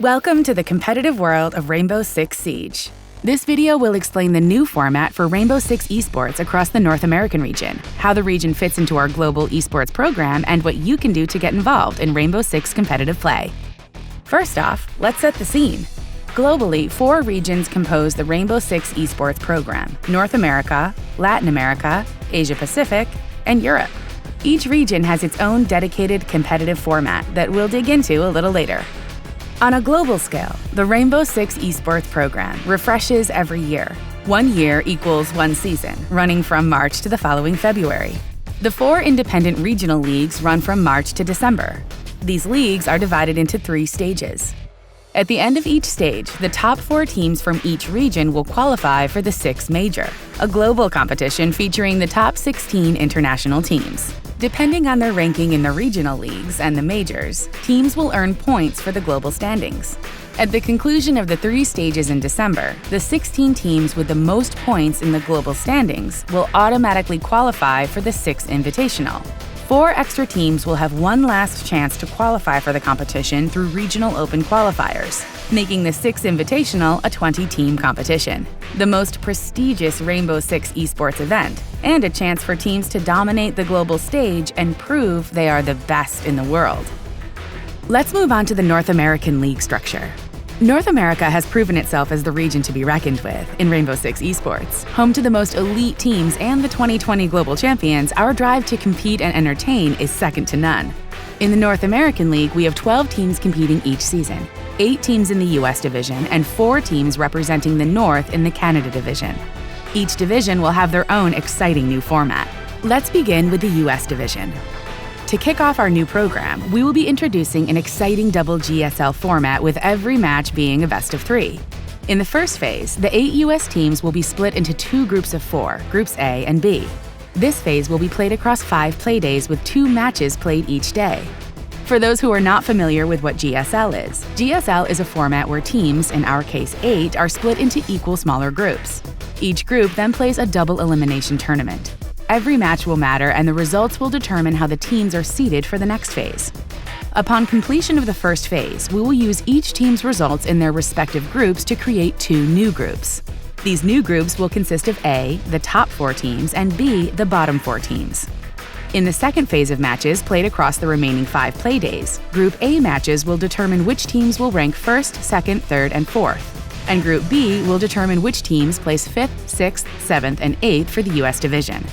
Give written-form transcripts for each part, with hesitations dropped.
Welcome to the competitive world of Rainbow Six Siege. This video will explain the new format for Rainbow Six Esports across the North American region, how the region fits into our global esports program, and what you can do to get involved in Rainbow Six competitive play. First off, let's set the scene. Globally, 4 regions compose the Rainbow Six Esports program: North America, Latin America, Asia Pacific, and Europe. Each region has its own dedicated competitive format that we'll dig into a little later. On a global scale, the Rainbow Six Esports program refreshes every year. 1 year equals 1 season, running from March to the following February. The 4 independent regional leagues run from March to December. These leagues are divided into 3 stages. At the end of each stage, the top 4 teams from each region will qualify for the Six Major, a global competition featuring the top 16 international teams. Depending on their ranking in the regional leagues and the majors, teams will earn points for the global standings. At the conclusion of the 3 stages in December, the 16 teams with the most points in the global standings will automatically qualify for the Six Invitational. 4 extra teams will have one last chance to qualify for the competition through regional open qualifiers, making the Six Invitational a 20-team competition, the most prestigious Rainbow Six esports event, and a chance for teams to dominate the global stage and prove they are the best in the world. Let's move on to the North American League structure. North America has proven itself as the region to be reckoned with in Rainbow Six Esports. Home to the most elite teams and the 2020 global champions, our drive to compete and entertain is second to none. In the North American League, we have 12 teams competing each season, 8 teams in the US division, and 4 teams representing the North in the Canada division. Each division will have their own exciting new format. Let's begin with the US division. To kick off our new program, we will be introducing an exciting double GSL format with every match being a best of 3. In the first phase, the 8 US teams will be split into 2 groups of 4, Groups A and B. This phase will be played across 5 play days with 2 matches played each day. For those who are not familiar with what GSL is a format where teams, in our case 8, are split into equal smaller groups. Each group then plays a double elimination tournament. Every match will matter, and the results will determine how the teams are seeded for the next phase. Upon completion of the first phase, we will use each team's results in their respective groups to create 2 new groups. These new groups will consist of A, the top 4 teams, and B, the bottom 4 teams. In the second phase of matches played across the remaining 5 play days, Group A matches will determine which teams will rank 1st, 2nd, 3rd, and 4th. And Group B will determine which teams place 5th, 6th, 7th, and 8th for the US division.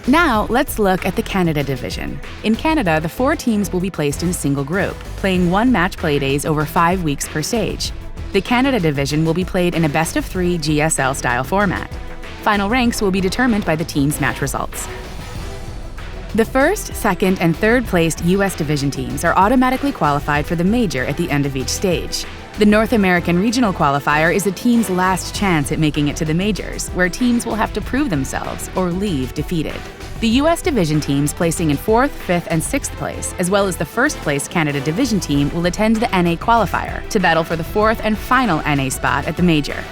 Now, let's look at the Canada division. In Canada, the 4 teams will be placed in a single group, playing 1 match play days over 5 weeks per stage. The Canada division will be played in a best of 3 GSL-style format. Final ranks will be determined by the team's match results. The 1st, 2nd, and 3rd placed US division teams are automatically qualified for the major at the end of each stage. The North American Regional Qualifier is a team's last chance at making it to the majors, where teams will have to prove themselves or leave defeated. The US division teams placing in 4th, 5th, and 6th place, as well as the 1st place Canada division team, will attend the NA Qualifier to battle for the 4th and final NA spot at the major.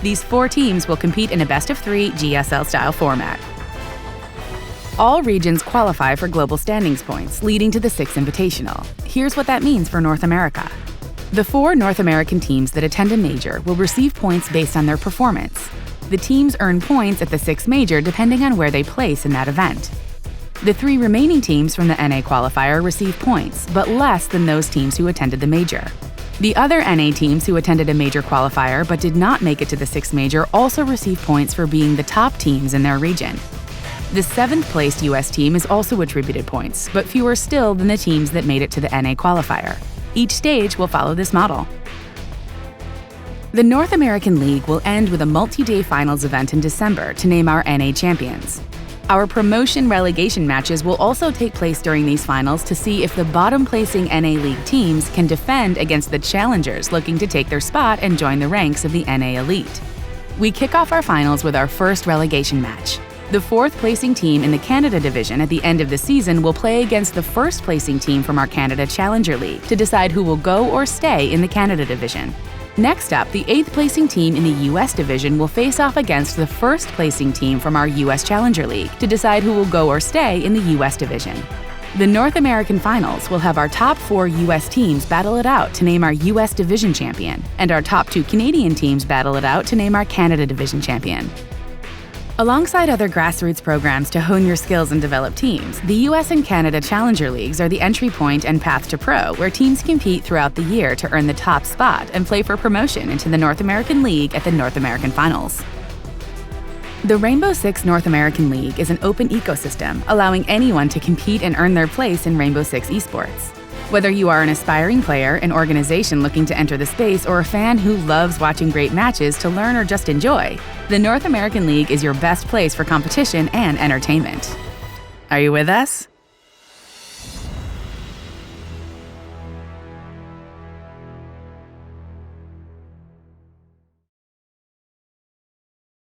These 4 teams will compete in a best of 3 GSL-style format. All regions qualify for global standings points, leading to the Six Invitational. Here's what that means for North America. The 4 North American teams that attend a major will receive points based on their performance. The teams earn points at the Six Major depending on where they place in that event. The 3 remaining teams from the NA qualifier receive points, but less than those teams who attended the major. The other NA teams who attended a major qualifier but did not make it to the Six Major also receive points for being the top teams in their region. The 7th placed US team is also attributed points, but fewer still than the teams that made it to the NA qualifier. Each stage will follow this model. The North American League will end with a multi-day finals event in December to name our NA champions. Our promotion relegation matches will also take place during these finals to see if the bottom-placing NA League teams can defend against the challengers looking to take their spot and join the ranks of the NA Elite. We kick off our finals with our first relegation match. The 4th placing team in the Canada division at the end of the season will play against the 1st placing team from our Canada Challenger League to decide who will go or stay in the Canada division. Next up, the 8th placing team in the US division will face off against the 1st placing team from our US Challenger League to decide who will go or stay in the US division. The North American Finals will have our top 4 U.S. teams battle it out to name our U.S. Division Champion, and our top 2 Canadian teams battle it out to name our Canada Division Champion. Alongside other grassroots programs to hone your skills and develop teams, the US and Canada Challenger Leagues are the entry point and path to pro, where teams compete throughout the year to earn the top spot and play for promotion into the North American League at the North American Finals. The Rainbow Six North American League is an open ecosystem, allowing anyone to compete and earn their place in Rainbow Six Esports. Whether you are an aspiring player, an organization looking to enter the space, or a fan who loves watching great matches to learn or just enjoy, the North American League is your best place for competition and entertainment. Are you with us?